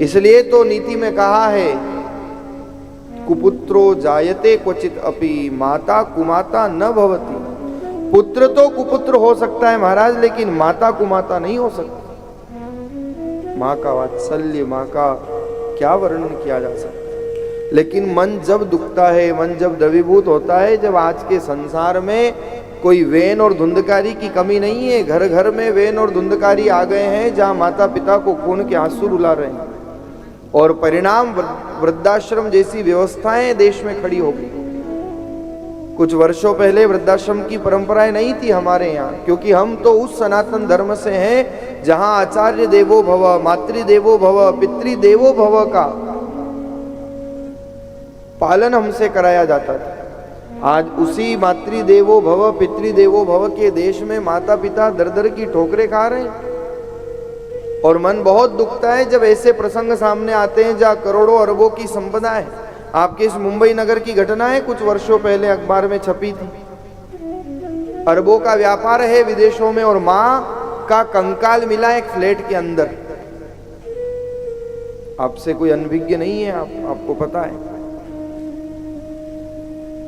इसलिए तो नीति में कहा है, कुपुत्रो जायते क्वचित अपि माता कुमाता न भवति। पुत्र तो कुपुत्र हो सकता है महाराज, लेकिन माता कुमाता नहीं हो सकती। माँ का वात्सल्य, माँ का क्या वर्णन किया जा सकता है। लेकिन मन जब दुखता है, मन जब द्रवीभूत होता है, जब आज के संसार में कोई वेन और धुंधकारी की कमी नहीं है, घर घर में वेन और धुंधकारी आ गए हैं, जहां माता पिता को खून के आंसू रुला रहे हैं, और परिणाम वृद्धाश्रम जैसी व्यवस्थाएं देश में खड़ी हो गई। कुछ वर्षों पहले वृद्धाश्रम की परंपराएं नहीं थी हमारे यहाँ, क्योंकि हम तो उस सनातन धर्म से हैं जहां आचार्य देवो भव, मातृदेवो भव, पितृदेवो भव का पालन हमसे कराया जाता था। आज उसी मातृदेवो भव, पितृदेवो भव के देश में माता पिता दर दर की ठोकरें खा रहे हैं, और मन बहुत दुखता है जब ऐसे प्रसंग सामने आते हैं जहां करोड़ों अरबों की संपदा है। आपके इस मुंबई नगर की घटना है, कुछ वर्षों पहले अखबार में छपी थी। अरबों का व्यापार है विदेशों में, और मां का कंकाल मिला एक फ्लैट के अंदर। आपसे कोई अनभिज्ञ नहीं है, आपको पता है।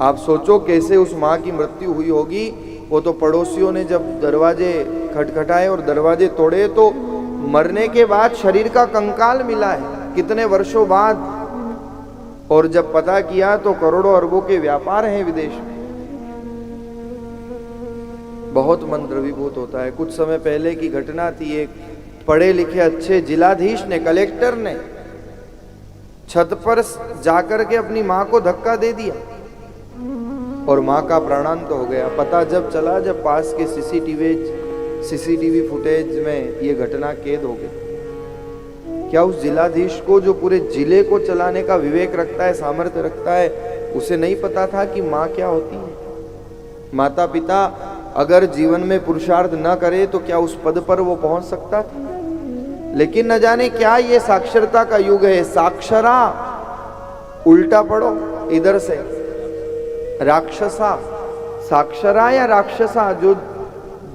आप सोचो कैसे उस मां की मृत्यु हुई होगी। वो तो पड़ोसियों ने जब दरवाजे खटखटाए और दरवाजे तोड़े, तो मरने के बाद शरीर का कंकाल मिला है, कितने वर्षों बाद। और जब पता किया तो करोड़ों अरबों के व्यापार हैं विदेश में। बहुत मन द्रवीभूत होता है। कुछ समय पहले की घटना थी, एक पढ़े लिखे अच्छे जिलाधीश ने, कलेक्टर ने छत पर जाकर के अपनी मां को धक्का दे दिया और मां का प्राणांत हो गया। पता जब चला, जब पास के सीसीटीवी फुटेज में ये घटना कैद हो गई। क्या उस जिलाधीश को, जो पूरे जिले को चलाने का विवेक रखता है, सामर्थ्य रखता है, उसे नहीं पता था कि मां क्या होती है? माता पिता अगर जीवन में पुरुषार्थ न करे तो क्या उस पद पर वो पहुंच सकता था? लेकिन न जाने क्या ये साक्षरता का युग है। साक्षरा उल्टा पढ़ो, इधर से राक्षसा, साक्षरा या राक्षसा, जो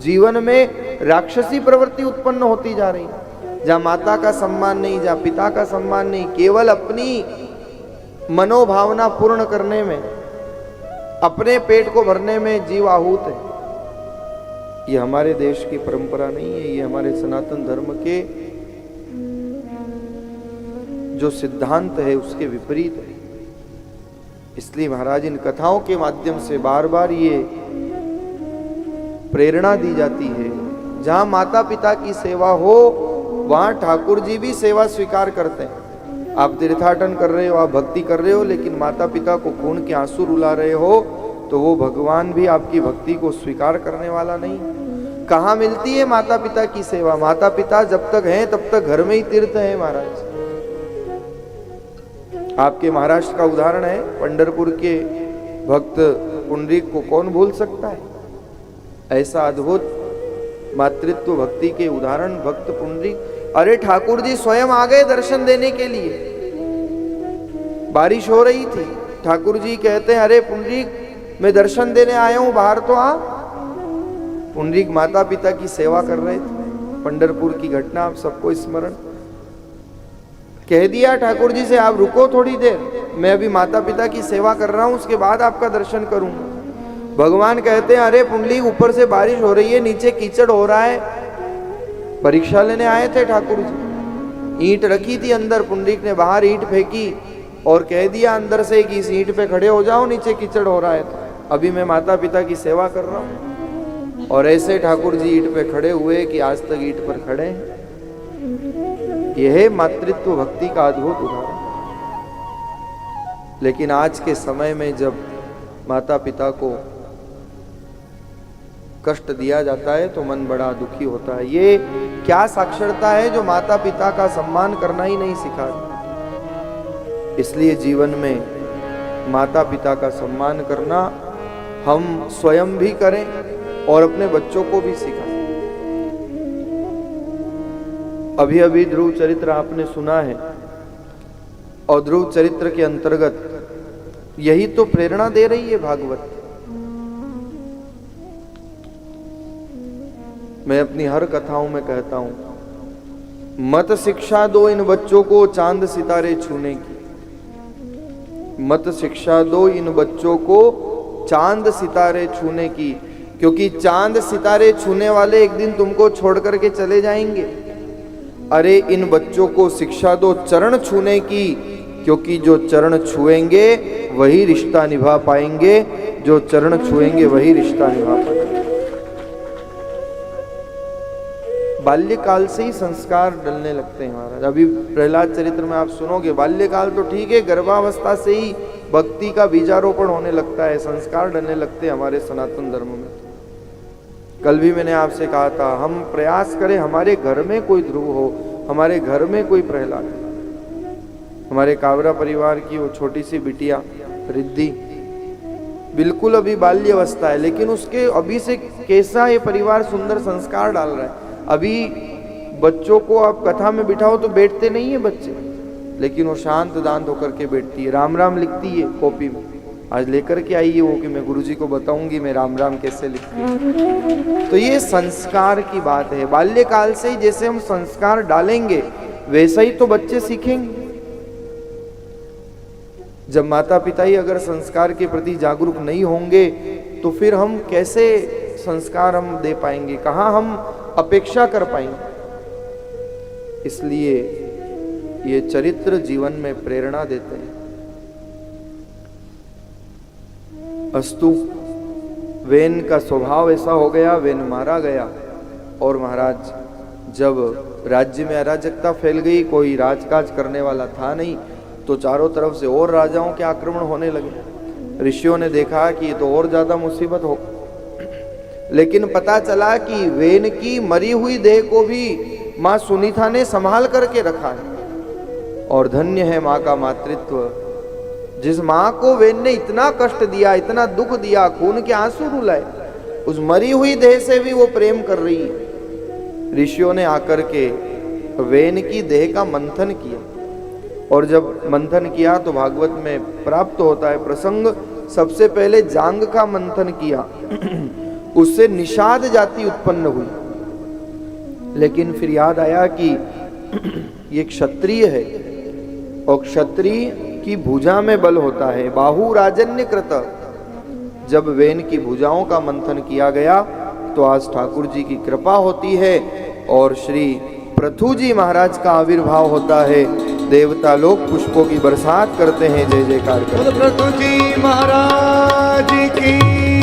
जीवन में राक्षसी प्रवृत्ति उत्पन्न होती जा रही है, जहां माता का सम्मान नहीं, जहां पिता का सम्मान नहीं, केवल अपनी मनोभावना पूर्ण करने में, अपने पेट को भरने में जीव आहूत है। ये हमारे देश की परंपरा नहीं है, ये हमारे सनातन धर्म के जो सिद्धांत है उसके विपरीत है। इसलिए महाराज इन कथाओं के माध्यम से बार बार ये प्रेरणा दी जाती है, जहां माता पिता की सेवा हो वहां ठाकुर जी भी सेवा स्वीकार करते हैं। आप तीर्थाटन कर रहे हो, आप भक्ति कर रहे हो, लेकिन माता पिता को खून के आंसू रुला रहे हो, तो वो भगवान भी आपकी भक्ति को स्वीकार करने वाला नहीं। कहाँ मिलती है माता पिता की सेवा? माता पिता जब तक हैं तब तक घर में ही तीर्थ है महाराज। आपके महाराष्ट्र का उदाहरण है, पंढरपुर के भक्त पुंडरीक को कौन भूल सकता है? ऐसा अद्भुत मातृत्व भक्ति के उदाहरण भक्त पुंडरीक। अरे ठाकुर जी स्वयं आ गए दर्शन देने के लिए। बारिश हो रही थी, ठाकुर जी कहते हैं, अरे पुंडरीक मैं दर्शन देने आया हूं, बाहर तो आ। पुंडरीक माता पिता की सेवा कर रहे थे। पंढरपुर की घटना आप सबको स्मरण। कह दिया ठाकुर जी से, आप रुको थोड़ी देर, मैं अभी माता पिता की सेवा कर रहा हूं, उसके बाद आपका दर्शन करूंगा। भगवान कहते हैं, अरे पुंडलीक ऊपर से बारिश हो रही है, नीचे कीचड़ हो रहा है। परीक्षा लेने आए थे ठाकुर जी। ईंट रखी थी अंदर, पुंडलीक ने बाहर ईंट फेंकी और कह दिया अंदर से कि इस ईंट पे खड़े हो जाओ, नीचे कीचड़ हो रहा है, तो अभी मैं माता पिता की सेवा कर रहा हूं। और ऐसे ठाकुर जी ईंट पे खड़े हुए कि आज तक ईंट पर खड़े हैं। यह है मातृत्व भक्ति का अद्भुत उदाहरण। लेकिन आज के समय में जब माता पिता को कष्ट दिया जाता है तो मन बड़ा दुखी होता है। ये क्या साक्षरता है जो माता पिता का सम्मान करना ही नहीं सिखाती। इसलिए जीवन में माता पिता का सम्मान करना हम स्वयं भी करें और अपने बच्चों को भी सिखाएं। अभी अभी ध्रुव चरित्र आपने सुना है, और ध्रुव चरित्र के अंतर्गत यही तो प्रेरणा दे रही है भागवत। मैं अपनी हर कथाओं में कहता हूं मत शिक्षा दो इन बच्चों को चांद सितारे छूने की, मत शिक्षा दो इन बच्चों को चांद सितारे छूने की, क्योंकि चांद सितारे छूने वाले एक दिन तुमको छोड़ करके चले जाएंगे। अरे इन बच्चों को शिक्षा दो चरण छूने की, क्योंकि जो चरण छुएंगे वही रिश्ता निभा पाएंगे, जो चरण छुएंगे वही रिश्ता निभा पाएंगे। बाल्यकाल से ही संस्कार डलने लगते हैं महाराज। अभी प्रहलाद चरित्र में आप सुनोगे, बाल्यकाल तो ठीक है, गर्भावस्था से ही भक्ति का बीजारोपण होने लगता है, संस्कार डलने लगते हैं हमारे सनातन धर्म में। कल भी मैंने आपसे कहा था, हम प्रयास करें हमारे घर में कोई ध्रुव हो, हमारे घर में कोई प्रहलाद। हमारे कावरा परिवार की वो छोटी सी बिटिया रिद्धि बिल्कुल अभी बाल्यवस्था है, लेकिन उसके अभी से कैसा ये परिवार सुंदर संस्कार डाल रहा है। अभी बच्चों को आप कथा में बिठाओ तो बैठते नहीं है बच्चे, लेकिन वो शांत दांत होकर के बैठती है, राम राम लिखती है कॉपी में। आज लेकर के आई है वो कि मैं गुरुजी को बताऊंगी मैं राम राम कैसे लिखती हूँ। तो ये संस्कार की बात है। बाल्यकाल से ही जैसे हम संस्कार डालेंगे वैसा ही तो बच्चे सीखेंगे। जब माता पिता ही अगर संस्कार के प्रति जागरूक नहीं होंगे तो फिर हम कैसे संस्कार हम दे पाएंगे, कहाँ हम अपेक्षा कर पाएंगे। इसलिए ये चरित्र जीवन में प्रेरणा देते हैं। अस्तु, वेन का स्वभाव ऐसा हो गया, वेन मारा गया। और महाराज जब राज्य में अराजकता फैल गई, कोई राजकाज करने वाला था नहीं, तो चारों तरफ से और राजाओं के आक्रमण होने लगे। ऋषियों ने देखा कि ये तो और ज्यादा मुसीबत हो, लेकिन पता चला कि वेन की मरी हुई देह को भी माँ सुनीता ने संभाल करके रखा है। और धन्य है माँ का मातृत्व। जिस माँ को वेन ने इतना कष्ट दिया, इतना दुख दिया, खून के आंसू रुलाए, उस मरी हुई देह से भी वो प्रेम कर रही है। ऋषियों ने आकर के वेन की देह का मंथन किया, और जब मंथन किया तो भागवत में प्राप्त होता है प्रसंग, सबसे पहले जांग का मंथन किया, उससे निषाद जाति उत्पन्न हुई। लेकिन फिर याद आया कि ये क्षत्रिय है, और क्षत्रिय की भुजा में बल होता है, बाहु राजन्य कृत। जब वेन की भुजाओं का मंथन किया गया तो आज ठाकुर जी की कृपा होती है और श्री पृथु जी महाराज का आविर्भाव होता है। देवता लोग पुष्पों की बरसात करते हैं, जय जयकार करते हैं। पृथु जी महाराज की